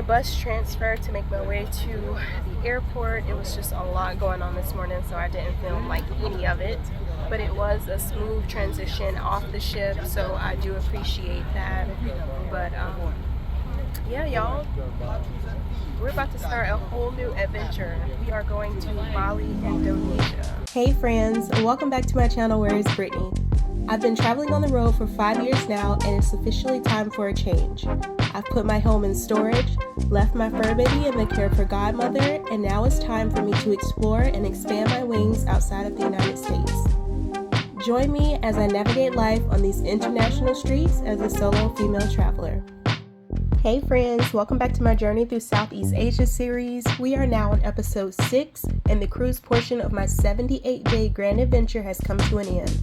bus transfer to make my way to the airport. It was just a lot going on this morning, so I didn't film like any of it, but it was a smooth transition off the ship, so I do appreciate that. But yeah, y'all, we're about to start a whole new adventure. We are going to Bali, Indonesia. Hey friends, welcome back to my channel, Where is Brittany? I've been traveling on the road for 5 years now, and it's officially time for a change. I've put my home in storage, left my fur baby in the care of her godmother, and now it's time for me to explore and expand my wings outside of the United States. Join me as I navigate life on these international streets as a solo female traveler. Hey friends, welcome back to my Journey Through Southeast Asia series. We are now on episode 6, and the cruise portion of my 78-day grand adventure has come to an end.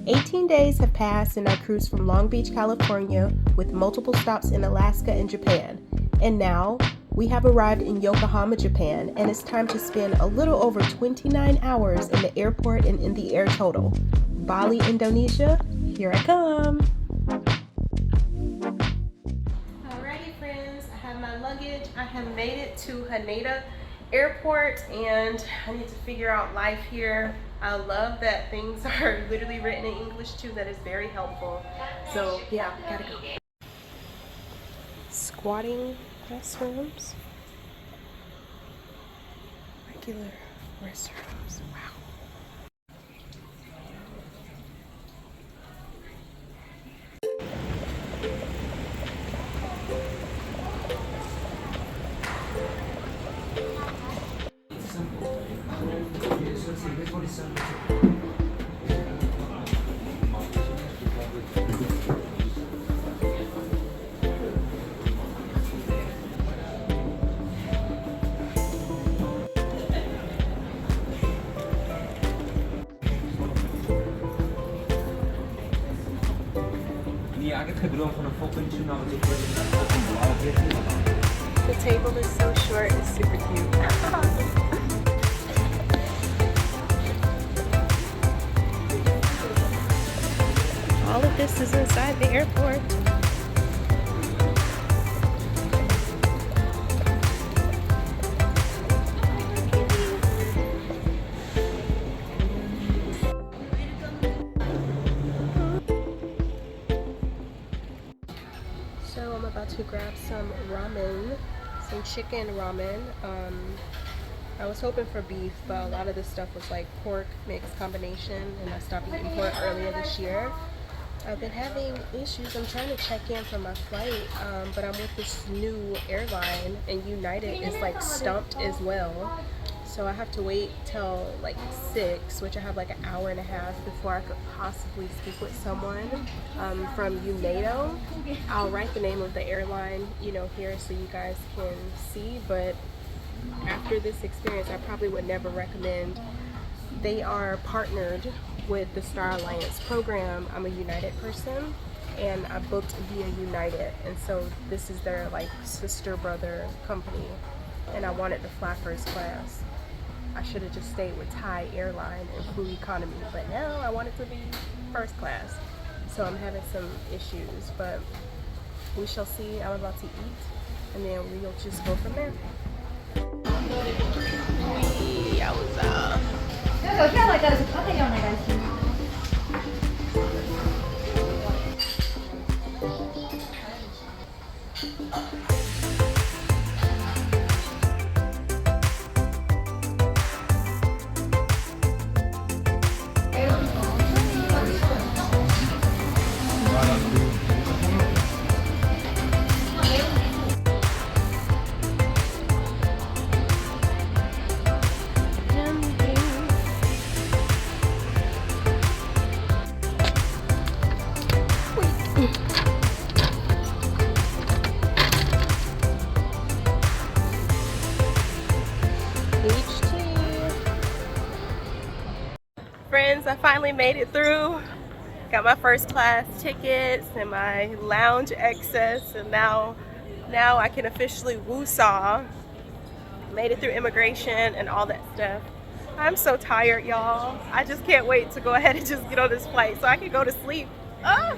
18 days have passed and I cruised from Long Beach, California, with multiple stops in Alaska and Japan. And now, we have arrived in Yokohama, Japan, and it's time to spend a little over 29 hours in the airport and in the air total. Bali, Indonesia, here I come! Alrighty friends, I have my luggage. I have made it to Haneda Airport, and I need to figure out life here. I love that things are literally written in English too. That is very helpful. So yeah, gotta go. Squatting restrooms. Regular restrooms. Wow. The table is so short, it's super cute. All of this is inside the airport. So I'm about to grab some ramen, some chicken ramen. I was hoping for beef, but a lot of this stuff was like pork mixed combination, and I stopped eating pork earlier this year. I've been having issues. I'm trying to check in for my flight, but I'm with this new airline, and United is like stumped as well. So I have to wait till like 6, which I have like an hour and a half before I could possibly speak with someone from United. I'll write the name of the airline, you know, here so you guys can see, but after this experience, I probably would never recommend. They are partnered with the Star Alliance program. I'm a United person, and I booked via United, and so this is their like sister brother company, and I wanted to fly first class. I should have just stayed with Thai Airline and flew economy, but now I want it to be first class. So I'm having some issues, but we shall see. I'm about to eat, and then we'll just go from there. Friends, I finally made it through. Got my first class tickets and my lounge access, and now I can officially woo-saw. Made it through immigration and all that stuff. I'm so tired, y'all. I just can't wait to go ahead and just get on this flight so I can go to sleep. Ah!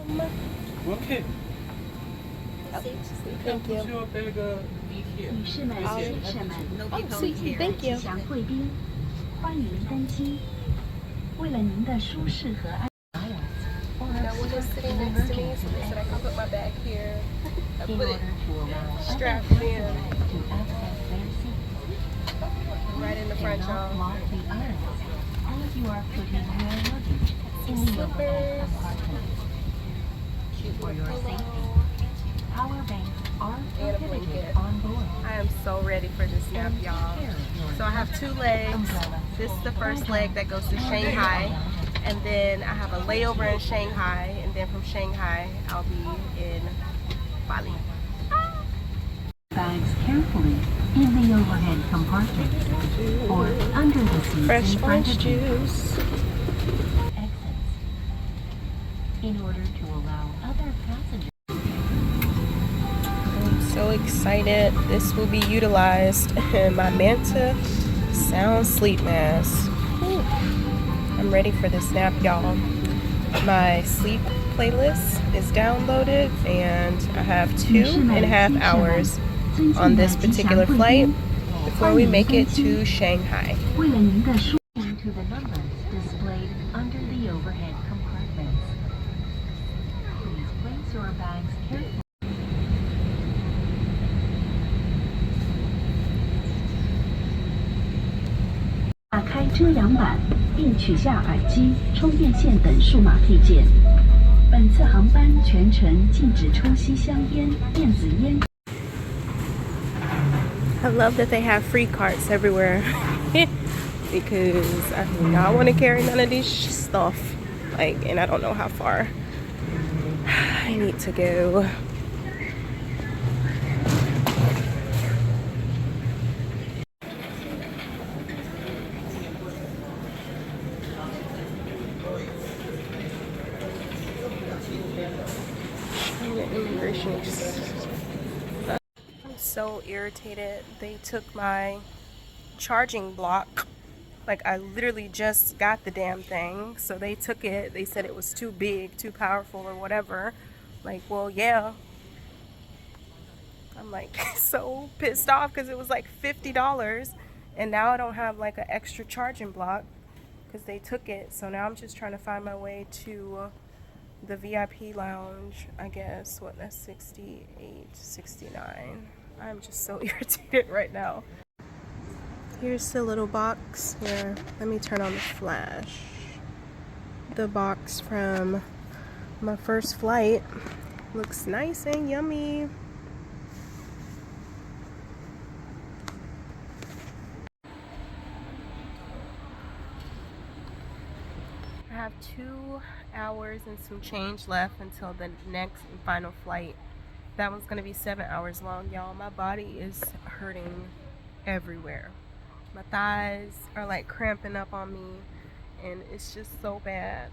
Okay. Thank you. Put your bag女士们、先生们， Oh, sweet. Thank 吉 you. 祥贵宾，欢迎登机。为了您的舒适和安全 Now one is sitting next to me, so they said I can put my bag here. I in put order it to allow other strapped in passengers to access their seats, right in the do front, not y'all. block the aisles as you are putting your luggage in the overhead compartment. For your safety, power banks are And a prohibited blanket. on board. I am so ready for this nap, And take y'all. care of your So I have 2 legs. This is the first leg that goes to Shanghai. And then I have a layover in Shanghai. And then from Shanghai, I'll be in Bali. Bags carefully in the overhead compartments or under the seats Fresh in front orange of you. juice. Exits. In order to allow other passengers. I'm so excited. This will be utilized in my Manta Sound Sleep Mask. Whew. I'm ready for this nap, y'all. My sleep playlist is downloaded and I have 2.5 hours on this particular flight before we make it to Shanghai. 为了您的舒适 to the numbers displayed under the overhead compartments. Please place your bags carefully. 打开遮阳板，并取下耳机、充电线等数码配件。本次航班全程禁止抽吸香烟、电子烟。 I love that they have free carts everywhere because I do not want to carry none of this stuff. Like, and I don't know how far I need to go. Immigration. I'm so irritated. They took my charging block. Like, I literally just got the damn thing, so they took it. They said it was too big, too powerful, or whatever. Like, well, yeah. I'm like so pissed off because it was like $50, and now I don't have like an extra charging block because they took it. So now I'm just trying to find my way to the VIP lounge, I guess. What, that's 68, 69. I'm just so irritated right now. Here's the little box here. Let me turn on the flash. The box from my first flight looks nice and yummy. I have 2 hours and some change left until the next and final flight. That one's gonna be 7 hours long, y'all. My body is hurting everywhere. My thighs are like cramping up on me, and it's just so bad.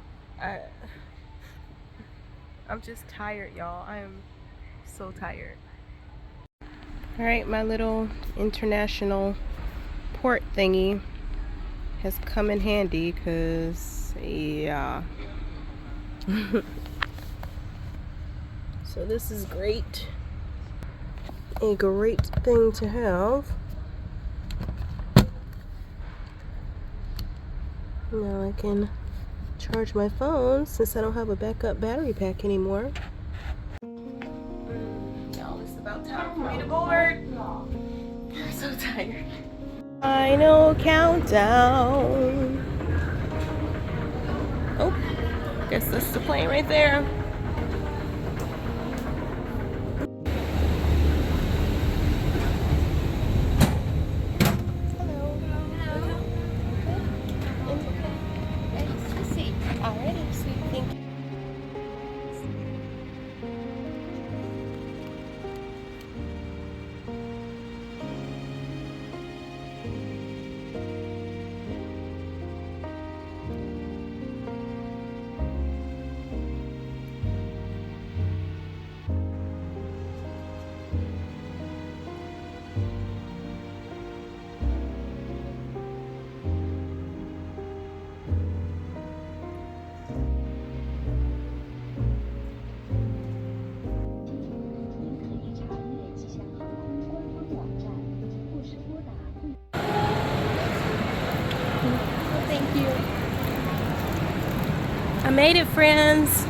I'm just tired, y'all. I am so tired. All right, my little international port thingy has come in handy because, yeah. So this is great. A great thing to have. Now I can charge my phone since I don't have a backup battery pack anymore. Y'all, it's about time for me to board. I'm so tired. Final countdown. Oh, guess that's the plane right there. Alrighty, sweet, thank you. I made it, friends.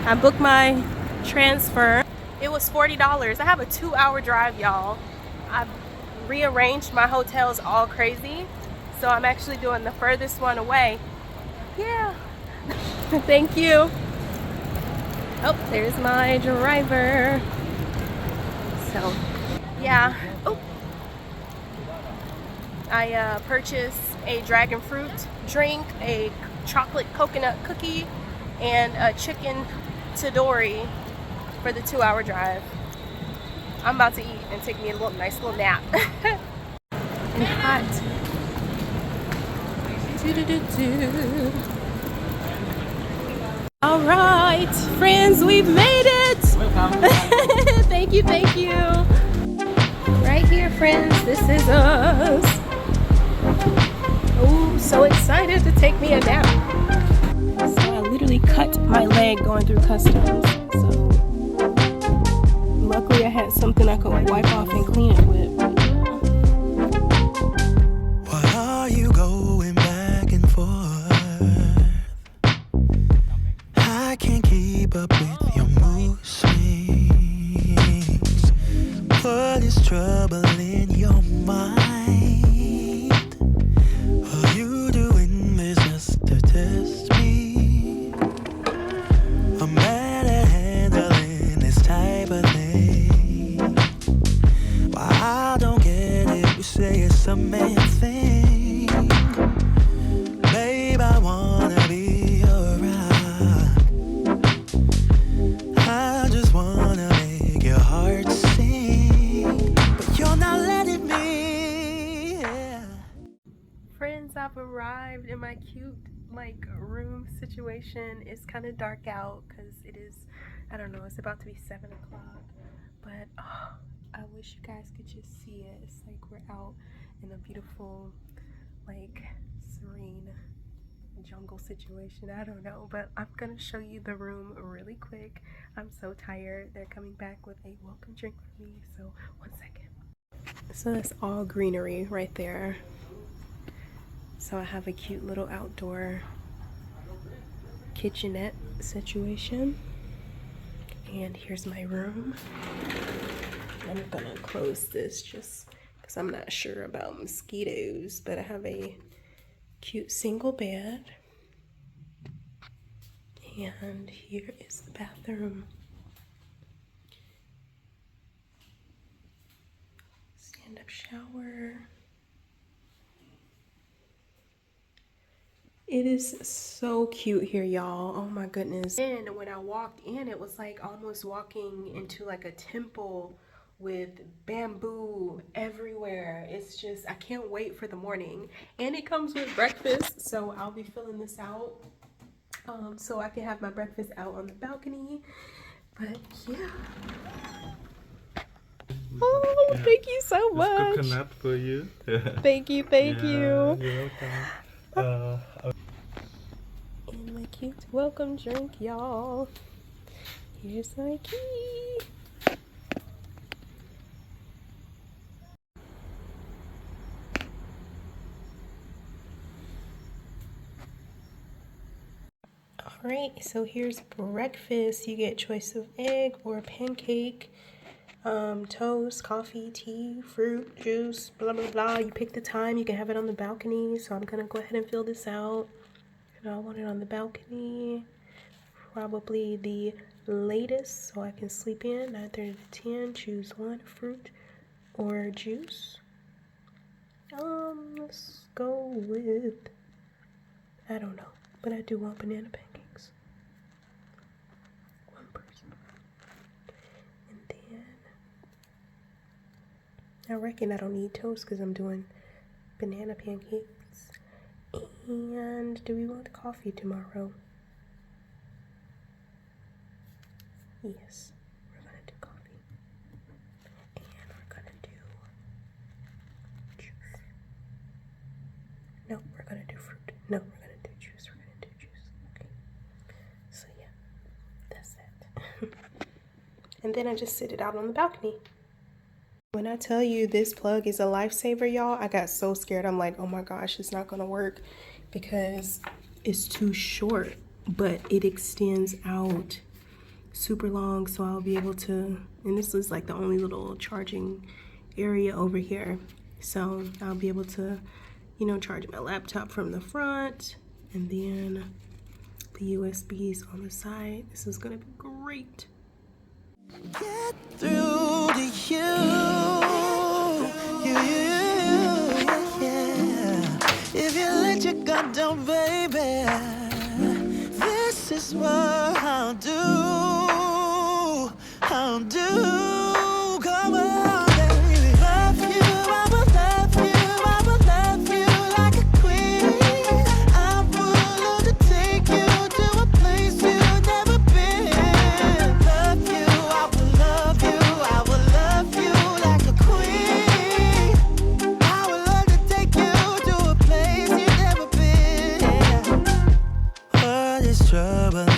I booked my transfer. It was $40. I have a 2-hour drive, y'all. I've rearranged my hotels all crazy, so I'm actually doing the furthest one away. Yeah. Thank you. Oh, there's my driver. So, yeah. Oh. I purchased a dragon fruit drink, a chocolate coconut cookie, and a chicken tandoori for the 2-hour drive. I'm about to eat and take me a nice little nap. And hot. All right, friends, we've made it. Thank you, thank you. Right here, friends, this is us. Oh, so excited to take me a nap. So I literally cut my leg going through customs. So luckily I had something I could wipe off and clean it with. Why are you going back and forth? I can't keep up with your mood swings. What is troubling your mind? Are you doing this just to test me? I'm bad at handling this type of thing. Why I don't get it, you say it's a man thing. Babe, I wanna be your rock. I just wanna make your heart sing, but you're not letting me. Yeah. Friends, I've arrived in my cute room situation. It's kind of dark out because it is, I don't know, it's about to be 7 o'clock, but oh, I wish you guys could just see it. It's like we're out in a beautiful, serene jungle situation. I don't know, but I'm gonna show you the room really quick. I'm so tired. They're coming back with a welcome drink for me, so 1 second. So it's all greenery right there. So I have a cute little outdoor kitchenette situation. And here's my room. I'm gonna close this just because I'm not sure about mosquitoes, but I have a cute single bed. And here is the bathroom. Stand-up shower. It is so cute here, y'all. Oh my goodness. And when I walked in, it was like almost walking into like a temple with bamboo everywhere. It's just, I can't wait for the morning. And it comes with breakfast, so I'll be filling this out so I can have my breakfast out on the balcony. But yeah. Oh, thank you so much. Coconut for you. Thank you, thank you. You're welcome. And my cute welcome drink, y'all. Here's my key. Alright, so here's breakfast. You get choice of egg or pancake, toast, coffee, tea, fruit, juice, blah blah blah. You pick the time, you can have it on the balcony. So I'm gonna go ahead and fill this out. And I want it on the balcony. Probably the latest so I can sleep in. 9:30 to 10. Choose one, fruit or juice. Let's go with, I don't know, but I do want banana pancakes. One person. And then I reckon I don't need toast because I'm doing banana pancakes. And do we want coffee tomorrow? Yes, we're gonna do coffee. And we're gonna do juice. No, we're gonna do fruit. No, we're gonna do juice. We're gonna do juice. Okay. So yeah, that's that. And then I just sit it out on the balcony. When I tell you this plug is a lifesaver, y'all, I got so scared. I'm like, oh my gosh, it's not gonna work because it's too short. but it extends out super long, so I'll be able to, and this is like the only little charging area over here, so I'll be able to, you know, charge my laptop from the front, and then the USBs on the side. This is gonna be great. Get through to you, yeah. If you let your guard down, baby, this is what I'll do. Come on, baby. Love you, I will love you, I will love you like a queen. I will love to take you to a place you've never been. Love you, I will love you, I will love you like a queen. I will love to take you to a place you've never been. What is trouble?